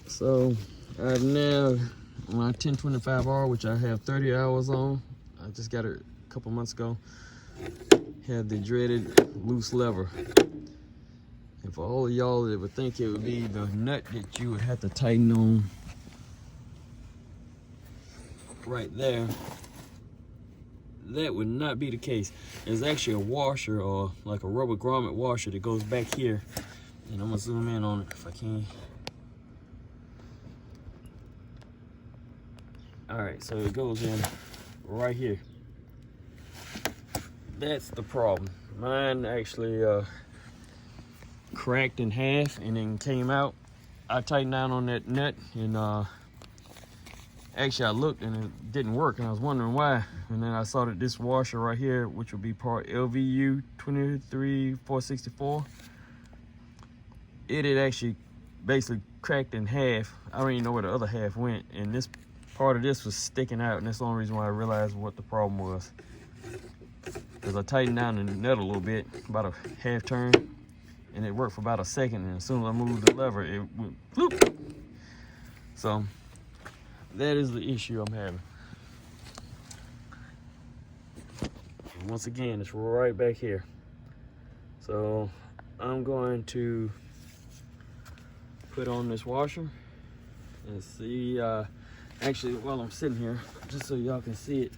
So I've now my 1025R, which I have 30 hours on. I just got it a couple months ago. Had the dreaded loose lever. And for all of y'all that would think it would be the nut that you would have to tighten on right there, that would not be the case. There's actually a washer, or like a rubber grommet washer, that goes back here. And I'm gonna zoom in on it if I can. All right, so it goes in right here. That's the problem. Mine actually cracked in half and then came out. I tightened down on that nut, and actually I looked and it didn't work, and I was wondering why. And then I saw that this washer right here, which will be part LVU 23464, it had actually basically cracked in half. I don't even know where the other half went, and this part of this was sticking out, and that's the only reason why I realized what the problem was. Because I tightened down the nut a little bit, about a half turn, and it worked for about a second, and as soon as I moved the lever, it went floop. So that is the issue I'm having. And once again, it's right back here. So I'm going to put on this washer and see, actually while I'm sitting here, just so y'all can see it,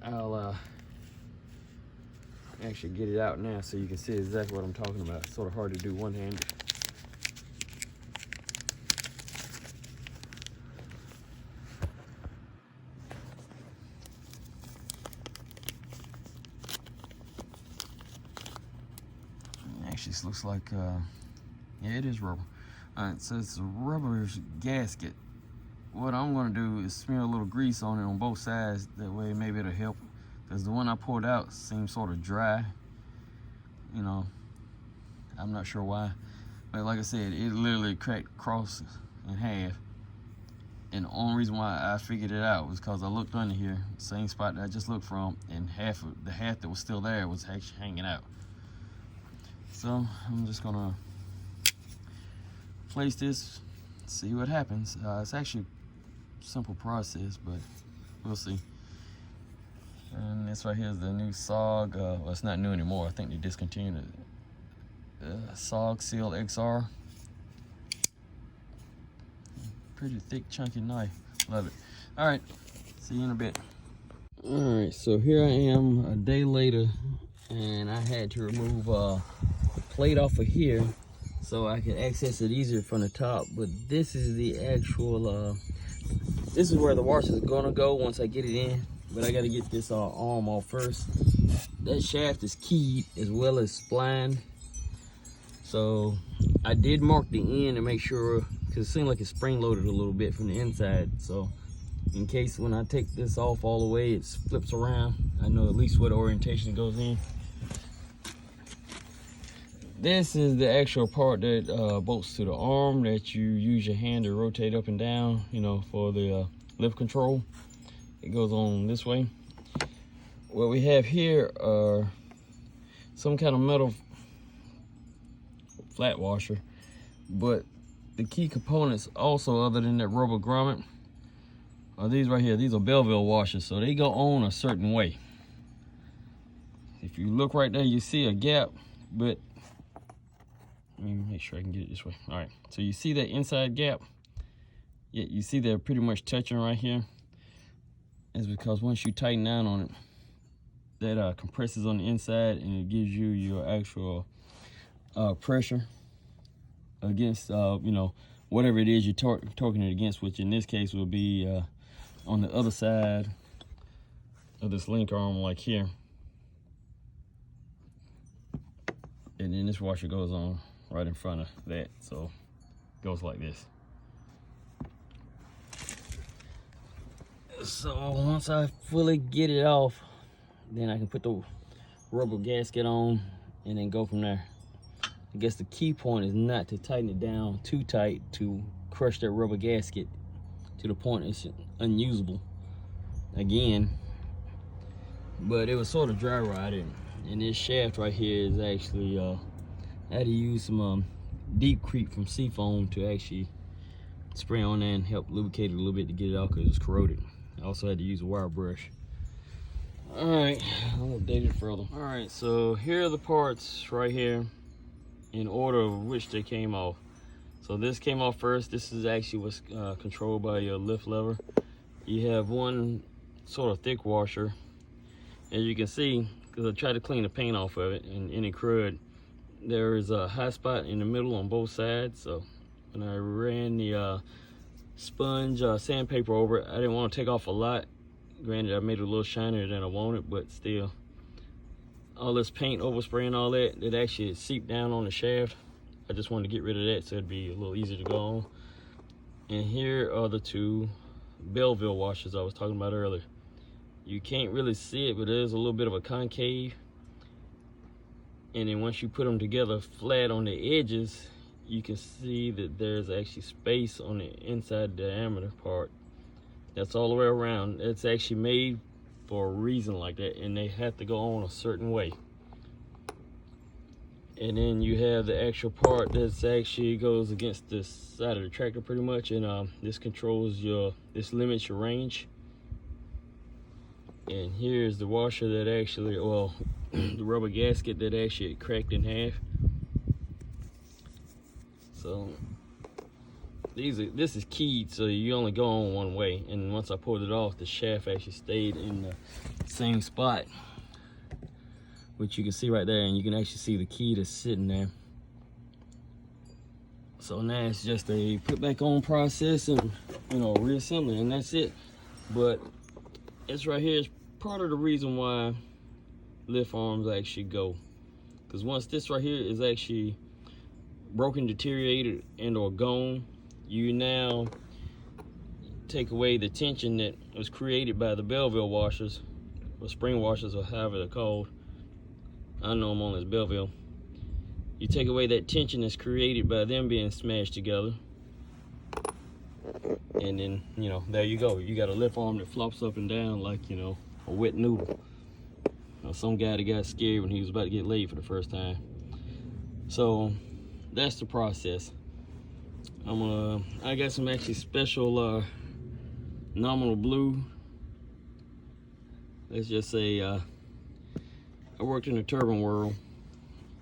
I'll actually get it out now so you can see exactly what I'm talking about. It's sort of hard to do one-handed. Actually, this looks like, yeah, it is rubber. All right, so it's a rubber gasket. What I'm gonna do is smear a little grease on it on both sides. That way maybe it'll help. Because the one I pulled out seems sort of dry. You know, I'm not sure why. But like I said, it literally cracked across in half. And the only reason why I figured it out was because I looked under here, same spot that I just looked from, and the half that was still there was actually hanging out. So I'm just gonna place this, see what happens. It's actually a simple process, but we'll see. And this right here is the new SOG. Well, it's not new anymore. I think they discontinued it. SOG Seal XR. Pretty thick, chunky knife. Love it. All right, see you in a bit. All right, so here I am a day later, and I had to remove the plate off of here so I could access it easier from the top. But this is the actual, this is where the washer is gonna go once I get it in. But I gotta get this arm off first. That shaft is keyed as well as splined. So I did mark the end to make sure, because it seemed like it's spring loaded a little bit from the inside. So in case when I take this off all the way, it flips around, I know at least what orientation it goes in. This is the actual part that bolts to the arm that you use your hand to rotate up and down, you know, for the lift control. It goes on this way. What we have here are some kind of metal flat washer, but the key components also, other than that rubber grommet, are these right here. These are Belleville washers, so they go on a certain way. If you look right there, you see a gap, but let me make sure I can get it this way. All right, so you see that inside gap? Yeah, you see they're pretty much touching right here. It's because once you tighten down on it, that compresses on the inside, and it gives you your actual pressure against, you know, whatever it is you're torquing it against, which in this case will be on the other side of this link arm, like here. And then this washer goes on right in front of that, so it goes like this. So once I fully get it off, then I can put the rubber gasket on and then go from there. I guess the key point is not to tighten it down too tight to crush that rubber gasket to the point it's unusable again. But it was sort of dry rotted, and this shaft right here is actually I had to use some deep creep from seafoam to actually spray on there and help lubricate it a little bit to get it out because it's corroded. I also had to use a wire brush. All right, I'll update it further. All right, so here are the parts right here in order of which they came off. So this came off first. This is actually what's controlled by your lift lever. You have one sort of thick washer. As you can see, because I tried to clean the paint off of it and any crud, there is a high spot in the middle on both sides. So when I ran the sponge sandpaper over it, I didn't want to take off a lot. Granted, I made it a little shinier than I wanted, but still, all this paint overspray and all that, it actually seeped down on the shaft. I just wanted to get rid of that so it'd be a little easier to go on. And here are the two Belleville washers I was talking about earlier. You can't really see it, but there's a little bit of a concave. And then once you put them together flat on the edges, you can see that there's actually space on the inside diameter part. That's all the way around. It's actually made for a reason like that, and they have to go on a certain way. And then you have the actual part that's actually goes against this side of the tractor pretty much, and this controls this limits your range. And here's the washer that actually, well, the rubber gasket that actually cracked in half. So this is keyed, so you only go on one way. And once I pulled it off, the shaft actually stayed in the same spot, which you can see right there, and you can actually see the key that's sitting there. So now it's just a put back on process and, you know, reassembling, and that's it. But it's right here is part of the reason why lift arms actually go, because once this right here is actually broken, deteriorated, and or gone, you now take away the tension that was created by the Belleville washers, or spring washers, or however they're called. I know them only as Belleville. You take away that tension that's created by them being smashed together, and then, you know, there you go. You got a lift arm that flops up and down like, you know, a wet noodle. Now, some guy that got scared when he was about to get laid for the first time. So that's the process. I got some actually special nominal blue. Let's just say I worked in the turbine world,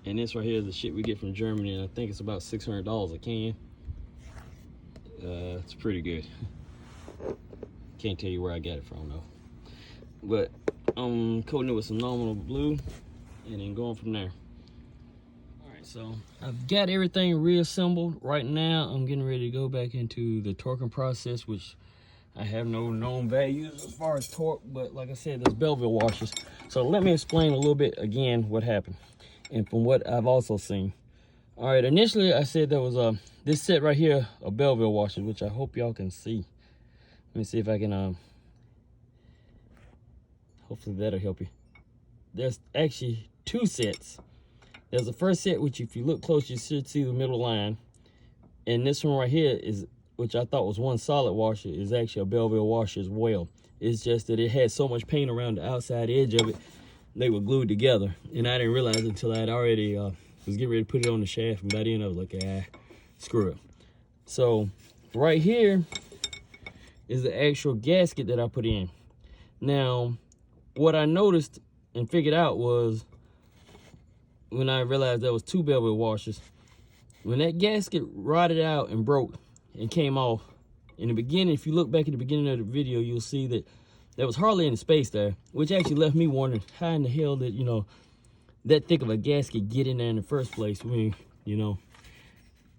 and this right here is the shit we get from Germany, and I think it's about $600 a can. It's pretty good. Can't tell you where I got it from though. But I'm coating it with some nominal blue and then going from there. Alright, so I've got everything reassembled. Right now I'm getting ready to go back into the torquing process, which I have no known values as far as torque, but like I said, there's Belleville washers. So let me explain a little bit again what happened and from what I've also seen. All right, initially I said there was this set right here of Belleville washers, which I hope y'all can see. Let me see if I can hopefully that'll help you. There's actually two sets. There's the first set, which if you look close, you should see the middle line. And this one right here is, which I thought was one solid washer, is actually a Belleville washer as well. It's just that it had so much paint around the outside edge of it, they were glued together. And I didn't realize it until I had already was getting ready to put it on the shaft, and by then I was like, screw it. So right here is the actual gasket that I put in. Now, what I noticed and figured out was, when I realized there was two Belleville washers, when that gasket rotted out and broke and came off, in the beginning, if you look back at the beginning of the video, you'll see that there was hardly any space there, which actually left me wondering how in the hell did, you know, that thick of a gasket get in there in the first place. I mean, you know,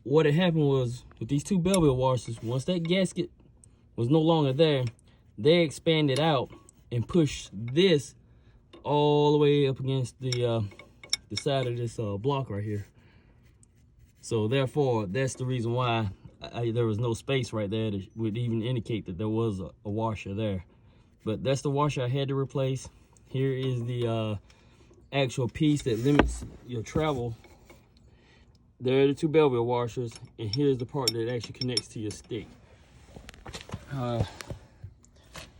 what had happened was with these two Belleville washers, once that gasket was no longer there, they expanded out and pushed this all the way up against the side of this block right here. So therefore, that's the reason why there was no space right there that would even indicate that there was a washer there. But that's the washer I had to replace. Here is the actual piece that limits your travel. There are the two Belleville washers, and here's the part that actually connects to your stick. Let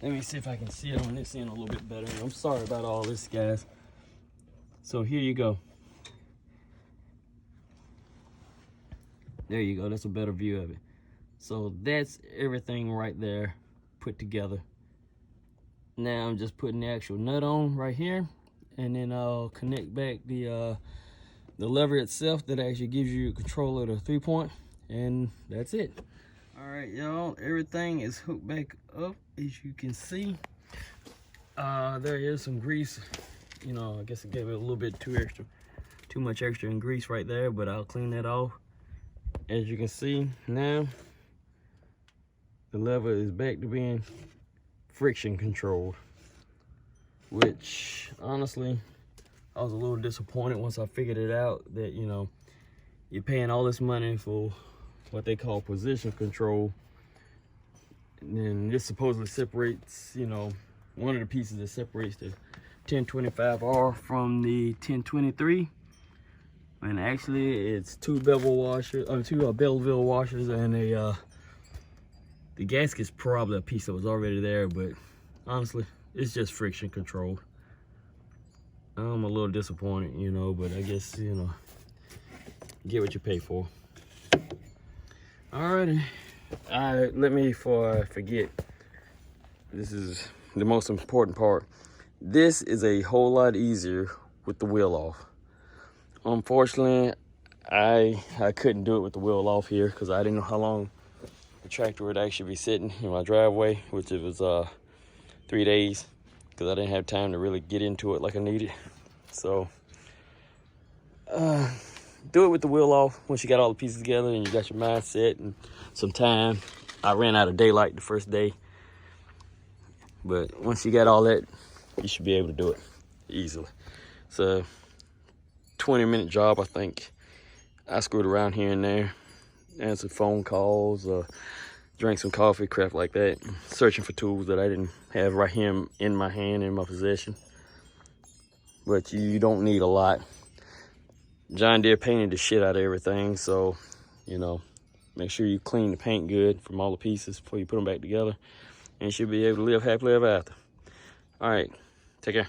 me see if I can see it on this end a little bit better. I'm sorry about all this, guys. So here you go. There you go, that's a better view of it. So that's everything right there put together. Now I'm just putting the actual nut on right here, and then I'll connect back the lever itself that actually gives you control of the 3-point, and that's it. All right, y'all, everything is hooked back up, as you can see. There is some grease, you know, I guess it gave it a little bit too much extra in grease right there, but I'll clean that off. As you can see now, the lever is back to being friction controlled, which honestly, I was a little disappointed once I figured it out that, you know, you're paying all this money for what they call position control, and then this supposedly separates, you know, one of the pieces that separates the 1025R from the 1023, and actually it's two Belleville washers, and the gasket's probably a piece that was already there, but honestly, it's just friction controlled. I'm a little disappointed, you know, but I guess, you know, get what you pay for. Alrighty, let me, before I forget, this is the most important part. This is a whole lot easier with the wheel off. Unfortunately, I couldn't do it with the wheel off here because I didn't know how long the tractor would actually be sitting in my driveway, which it was 3 days, because I didn't have time to really get into it like I needed. So do it with the wheel off once you got all the pieces together and you got your mindset and some time. I ran out of daylight the first day, but once you got all that, you should be able to do it easily. It's a 20-minute job, I think. I screwed around here and there, answered phone calls, drank some coffee, crap like that, searching for tools that I didn't have right here in my hand, in my possession. But you don't need a lot. John Deere painted the shit out of everything, so, you know, make sure you clean the paint good from all the pieces before you put them back together, and you should be able to live happily ever after. All right, take care.